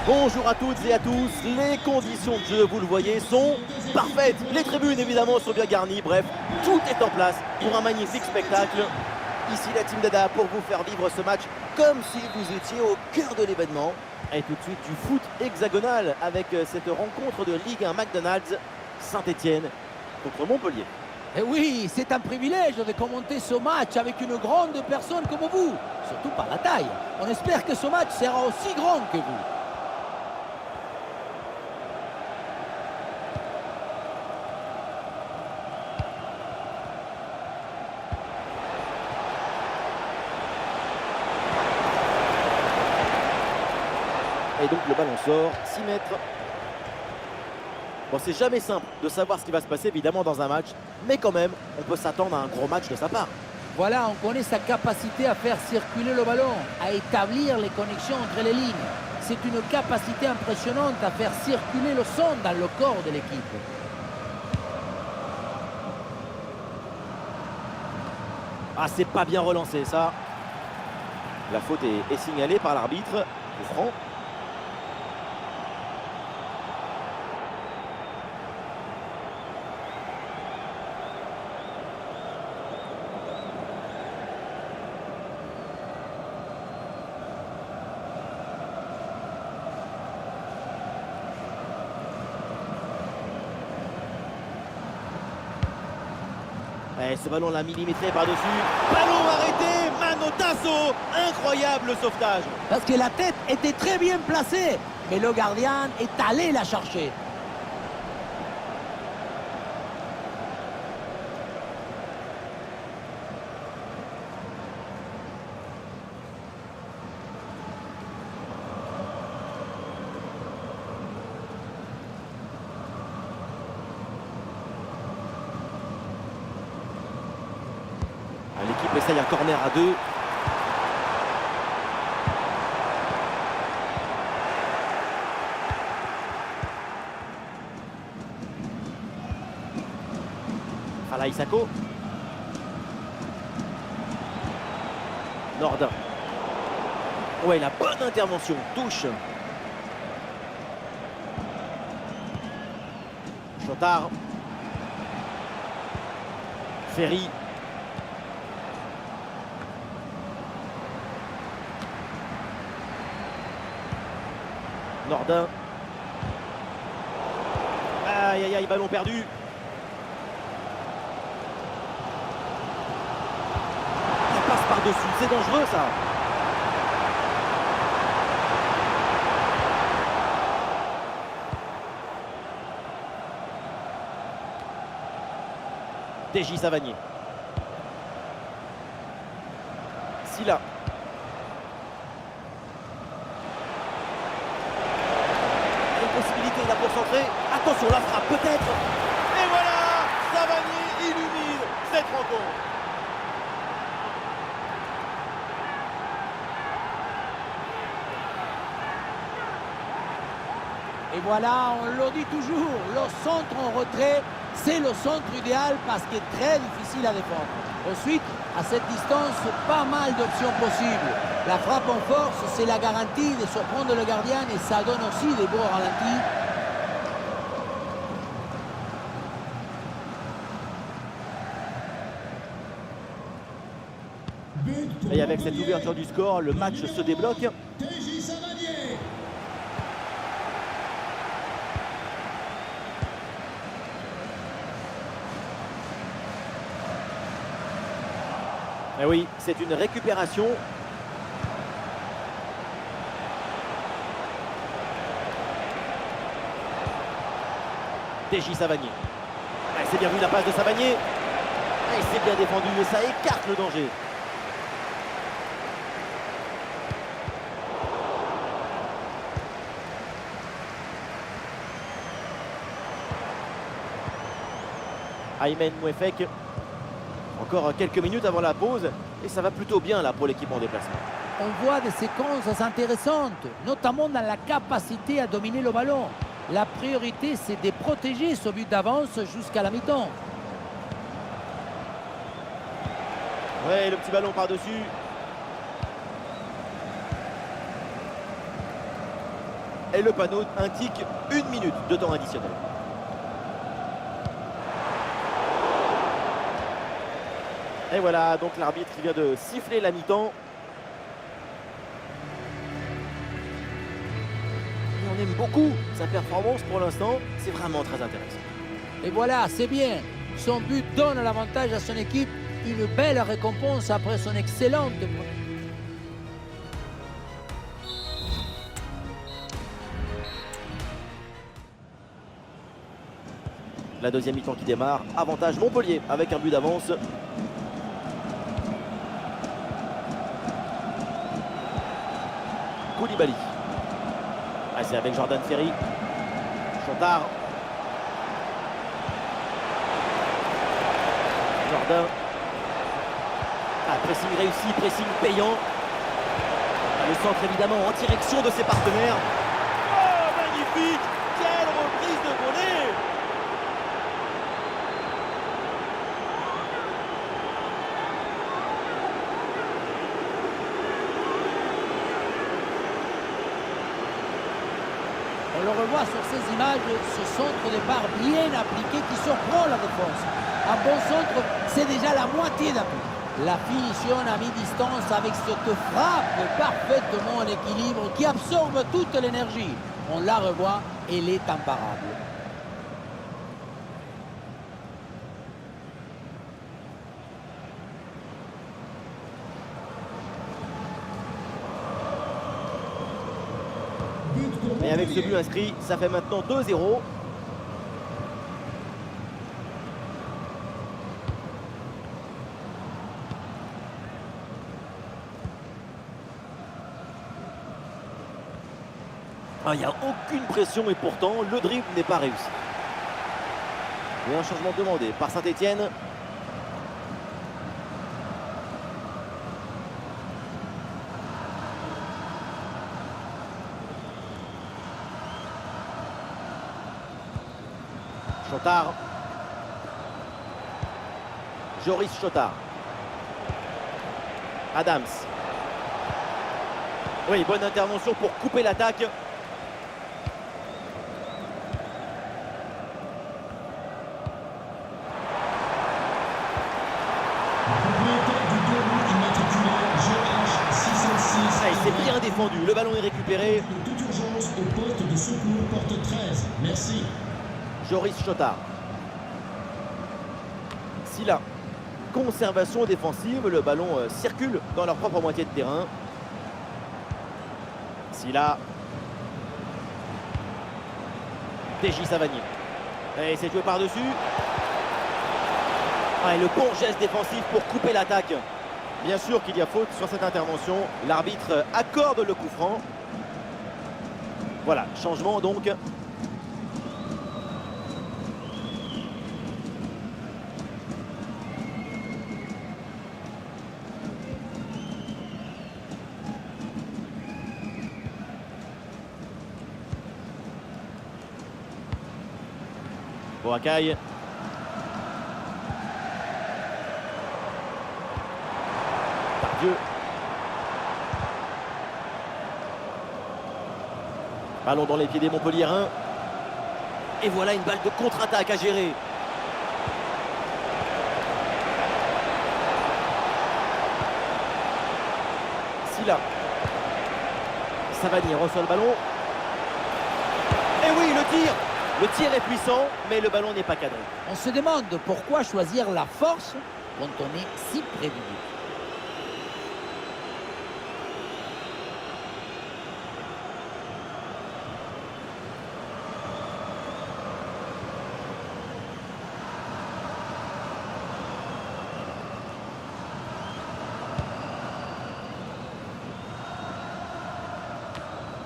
Bonjour à toutes et à tous, les conditions de jeu, vous le voyez, sont parfaites. Les tribunes évidemment sont bien garnies, bref, tout est en place pour un magnifique spectacle. Ici la team Dada pour vous faire vivre ce match comme si vous étiez au cœur de l'événement. Et tout de suite du foot hexagonal avec cette rencontre de Ligue 1 McDonald's Saint-Etienne contre Montpellier. Et oui, c'est un privilège de commenter ce match avec une grande personne comme vous, surtout par la taille. On espère que ce match sera aussi grand que vous. Et donc le ballon sort, 6 mètres. Bon, c'est jamais simple de savoir ce qui va se passer évidemment dans un match, mais quand même, on peut s'attendre à un gros match de sa part. Voilà, on connaît sa capacité à faire circuler le ballon, à établir les connexions entre les lignes. C'est une capacité impressionnante à faire circuler le son dans le corps de l'équipe. Ah, c'est pas bien relancé ça. La faute est signalée par l'arbitre. Coup franc. Et ce ballon l'a millimétré par-dessus. Ballon arrêté, Manotasso. Incroyable sauvetage. Parce que la tête était très bien placée, mais le gardien est allé la chercher. L'équipe essaye un corner à 2. Fala Isako. Nordin. Ouais, la bonne intervention. Touche. Chotard. Ferry. Nordin. Aïe aïe aïe, ballon perdu. Ça passe par-dessus, c'est dangereux ça. TJ Savanier. Silla. Possibilité là pour centrer. Attention, la frappe peut-être. Et voilà, Savanier illumine cette rencontre. Et voilà, on le dit toujours, le centre en retrait, c'est le centre idéal parce qu'il est très difficile à défendre. Ensuite, à cette distance, pas mal d'options possibles. La frappe en force, c'est la garantie de surprendre le gardien et ça donne aussi des beaux ralentis. Et avec cette ouverture du score, le match se débloque. Et oui, c'est une récupération. TJ Savanier. C'est bien vu la passe de Savanier. Et c'est bien défendu et ça écarte le danger. Aymen Mouefek. Encore quelques minutes avant la pause et ça va plutôt bien là pour l'équipe en déplacement. On voit des séquences intéressantes, notamment dans la capacité à dominer le ballon. La priorité, c'est de protéger ce but d'avance jusqu'à la mi-temps. Ouais, le petit ballon par-dessus. et le panneau indique 1 minute de temps additionnel. Et voilà, donc l'arbitre qui vient de siffler la mi-temps. Et on aime beaucoup sa performance pour l'instant, c'est vraiment très intéressant. Et voilà, c'est bien. Son but donne l'avantage à son équipe. Une belle récompense après son excellente. La deuxième mi-temps qui démarre, avantage Montpellier avec un but d'avance. Koulibaly. Ah, c'est avec Jordan Ferry. Chotard. Jordan. Ah, pressing réussi, pressing payant. Ah, le centre évidemment en direction de ses partenaires. Oh, magnifique! Quelle reprise de volée! On le revoit sur ces images, ce centre de départ bien appliqué qui surprend la défense. Un bon centre, c'est déjà la moitié d'appui. La finition à mi-distance avec cette frappe parfaitement en équilibre qui absorbe toute l'énergie. On la revoit, elle est imparable. Et avec ce but inscrit, ça fait maintenant 2-0. Il n'y a aucune pression et pourtant le dribble n'est pas réussi. Et un changement demandé par Saint-Etienne. Chotard. Joris Chotard. Adams. Oui, bonne intervention pour couper l'attaque. C'est bien défendu, le ballon est récupéré. De toute urgence au poste de secours, porte 13. Merci. Joris Chotard. Silla. Conservation défensive, le ballon circule dans leur propre moitié de terrain. Silla. TJ Savanier. Et c'est joué par-dessus. Et le bon geste défensif pour couper l'attaque. Bien sûr qu'il y a faute sur cette intervention. L'arbitre accorde le coup franc. Voilà, changement donc. Boakai. Dieu. Ballon dans les pieds des Montpelliérains. Et voilà une balle de contre-attaque à gérer. Silla. Savanier reçoit le ballon. Et oui, le tir. Le tir est puissant, mais le ballon n'est pas cadré. On se demande pourquoi choisir la force quand on est si prévenu.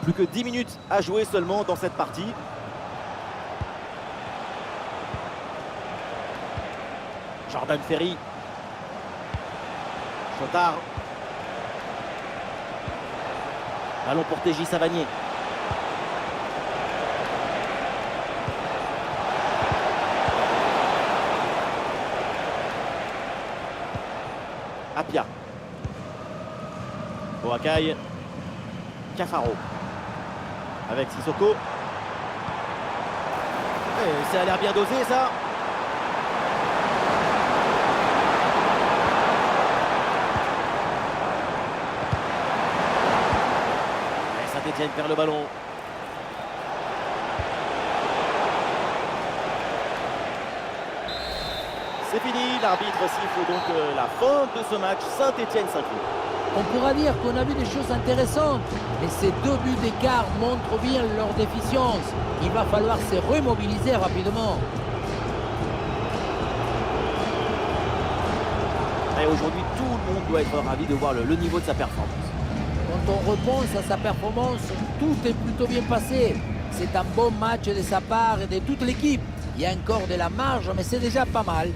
Plus que 10 minutes à jouer seulement dans cette partie. Jordan Ferry. Chotard. Ballon pour TJ Savanier. Apia. Boakai. Cafaro. avec Sissoko. Et ça a l'air bien dosé ça. Et Saint-Etienne perd le ballon. C'est fini, l'arbitre siffle donc la fin de ce match. Saint-Etienne s'incline. On pourra dire qu'on a vu des choses intéressantes, mais ces 2 buts d'écart montrent bien leur déficience. Il va falloir se remobiliser rapidement. Et aujourd'hui, tout le monde doit être ravi de voir le niveau de sa performance. Quand on repense à sa performance, tout est plutôt bien passé. C'est un bon match de sa part et de toute l'équipe. Il y a encore de la marge, mais c'est déjà pas mal.